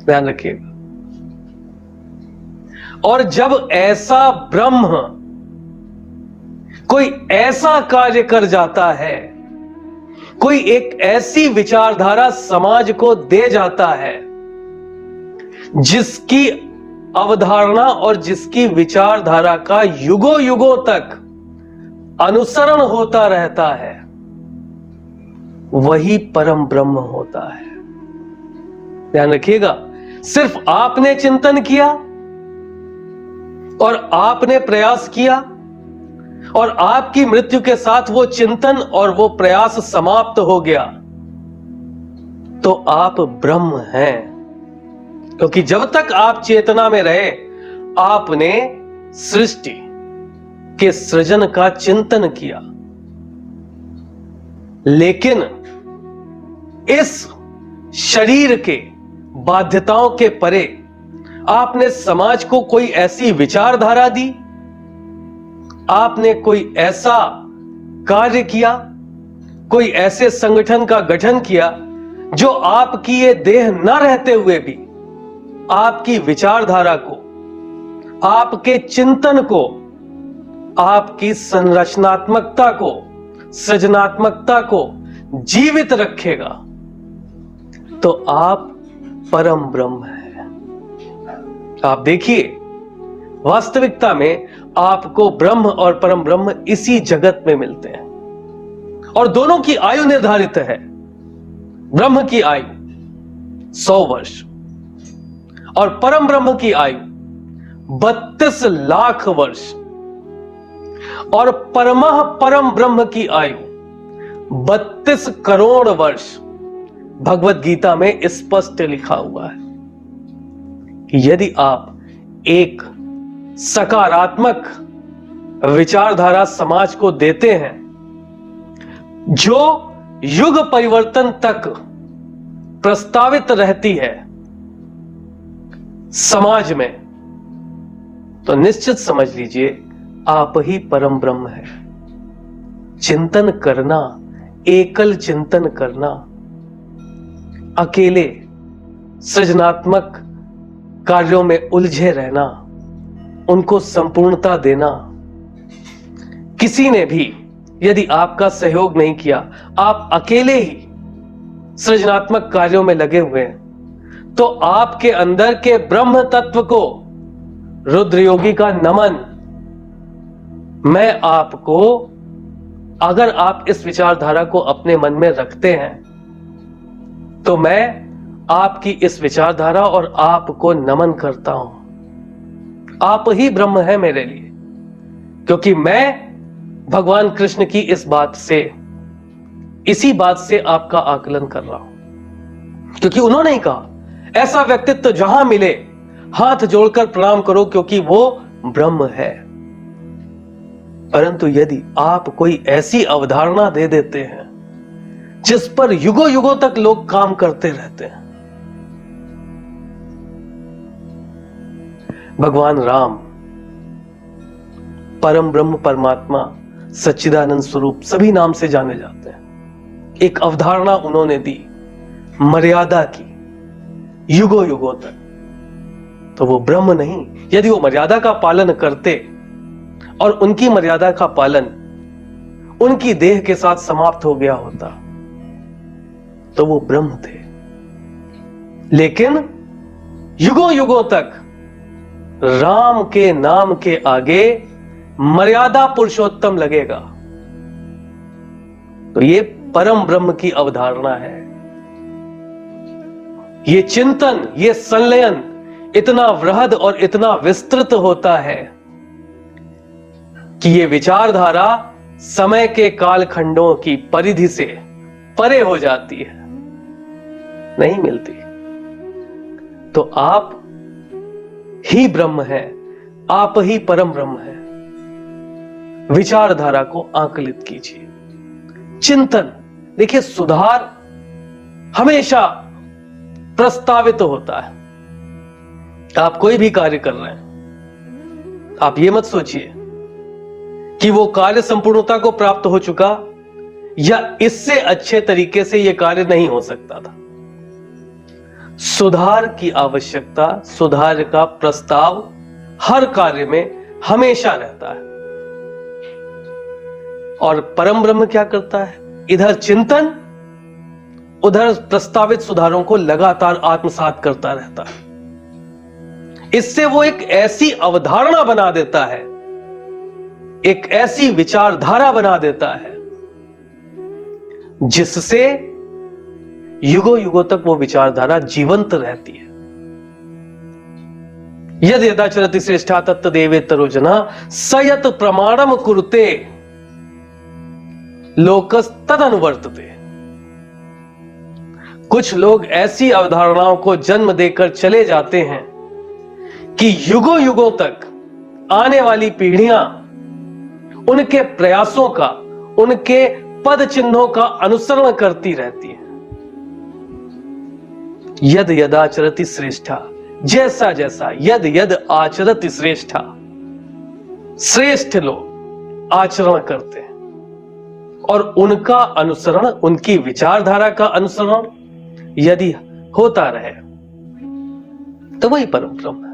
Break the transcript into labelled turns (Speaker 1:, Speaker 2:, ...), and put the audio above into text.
Speaker 1: ध्यान रखिएगा। और जब ऐसा ब्रह्म कोई ऐसा कार्य कर जाता है, कोई एक ऐसी विचारधारा समाज को दे जाता है जिसकी अवधारणा और जिसकी विचारधारा का युगों युगों तक अनुसरण होता रहता है, वही परम ब्रह्म होता है। ध्यान रखिएगा, सिर्फ आपने चिंतन किया और आपने प्रयास किया और आपकी मृत्यु के साथ वो चिंतन और वो प्रयास समाप्त हो गया, तो आप ब्रह्म हैं। क्योंकि जब तक आप चेतना में रहे, आपने सृष्टि के सृजन का चिंतन किया। लेकिन इस शरीर के बाध्यताओं के परे आपने समाज को कोई ऐसी विचारधारा दी, आपने कोई ऐसा कार्य किया, कोई ऐसे संगठन का गठन किया जो आपकी ये देह न रहते हुए भी आपकी विचारधारा को, आपके चिंतन को, आपकी संरचनात्मकता को, सृजनात्मकता को जीवित रखेगा, तो आप परम ब्रह्म हैं। आप देखिए, वास्तविकता में आपको ब्रह्म और परम ब्रह्म इसी जगत में मिलते हैं और दोनों की आयु निर्धारित है। ब्रह्म की आयु 100 वर्ष और परम ब्रह्म की आयु 32 लाख वर्ष और परमः परम ब्रह्म की आयु 32 करोड़ वर्ष। भगवत गीता में स्पष्ट लिखा हुआ है कि यदि आप एक सकारात्मक विचारधारा समाज को देते हैं जो युग परिवर्तन तक प्रस्तावित रहती है समाज में, तो निश्चित समझ लीजिए आप ही परम ब्रह्म है। चिंतन करना, एकल चिंतन करना, अकेले सृजनात्मक कार्यों में उलझे रहना, उनको संपूर्णता देना, किसी ने भी यदि आपका सहयोग नहीं किया, आप अकेले ही सृजनात्मक कार्यों में लगे हुए हैं, तो आपके अंदर के ब्रह्म तत्व को रुद्र योगी का नमन। मैं आपको, अगर आप इस विचारधारा को अपने मन में रखते हैं, तो मैं आपकी इस विचारधारा और आपको नमन करता हूं। आप ही ब्रह्म है मेरे लिए, क्योंकि मैं भगवान कृष्ण की इस बात से, इसी बात से आपका आकलन कर रहा हूं। क्योंकि उन्होंने ही कहा, ऐसा व्यक्तित्व जहां मिले हाथ जोड़कर प्रणाम करो, क्योंकि वो ब्रह्म है। परंतु यदि आप कोई ऐसी अवधारणा दे देते हैं जिस पर युगों युगों तक लोग काम करते रहते हैं, भगवान राम परम ब्रह्म परमात्मा सच्चिदानंद स्वरूप सभी नाम से जाने जाते हैं। एक अवधारणा उन्होंने दी मर्यादा की युगों युगों तक, तो वो ब्रह्म नहीं। यदि वो मर्यादा का पालन करते और उनकी मर्यादा का पालन उनकी देह के साथ समाप्त हो गया होता, तो वो ब्रह्म थे। लेकिन युगों युगों तक राम के नाम के आगे मर्यादा पुरुषोत्तम लगेगा, तो ये परम ब्रह्म की अवधारणा है। ये चिंतन, ये संलयन इतना वृहद और इतना विस्तृत होता है कि ये विचारधारा समय के कालखंडों की परिधि से परे हो जाती है, नहीं मिलती। तो आप ही ब्रह्म है, आप ही परम ब्रह्म है। विचारधारा को आकलित कीजिए। चिंतन, देखिए, सुधार हमेशा प्रस्तावित होता है। आप कोई भी कार्य कर रहे हैं, आप ये मत सोचिए कि वो कार्य संपूर्णता को प्राप्त हो चुका या इससे अच्छे तरीके से यह कार्य नहीं हो सकता था। सुधार की आवश्यकता, सुधार का प्रस्ताव हर कार्य में हमेशा रहता है। और परम ब्रह्म क्या करता है? इधर चिंतन, उधर प्रस्तावित सुधारों को लगातार आत्मसात करता रहता है। इससे वो एक ऐसी अवधारणा बना देता है, एक ऐसी विचारधारा बना देता है जिससे युगों युगों तक वो विचारधारा जीवंत रहती है। यद यदाचरति श्रेष्ठा तत्तदेवेतरो जना सयत प्रमाणम कुरुते लोकस्तद अनुवर्तते। कुछ लोग ऐसी अवधारणाओं को जन्म देकर चले जाते हैं कि युगों युगों तक आने वाली पीढ़ियां उनके प्रयासों का, उनके पद चिन्हों का अनुसरण करती रहती है। यद यदाचरति श्रेष्ठा, जैसा जैसा यद यद आचरति श्रेष्ठा, श्रेष्ठ लोग आचरण करते हैं और उनका अनुसरण, उनकी विचारधारा का अनुसरण यदि होता रहे तो वही परम ब्रह्म है।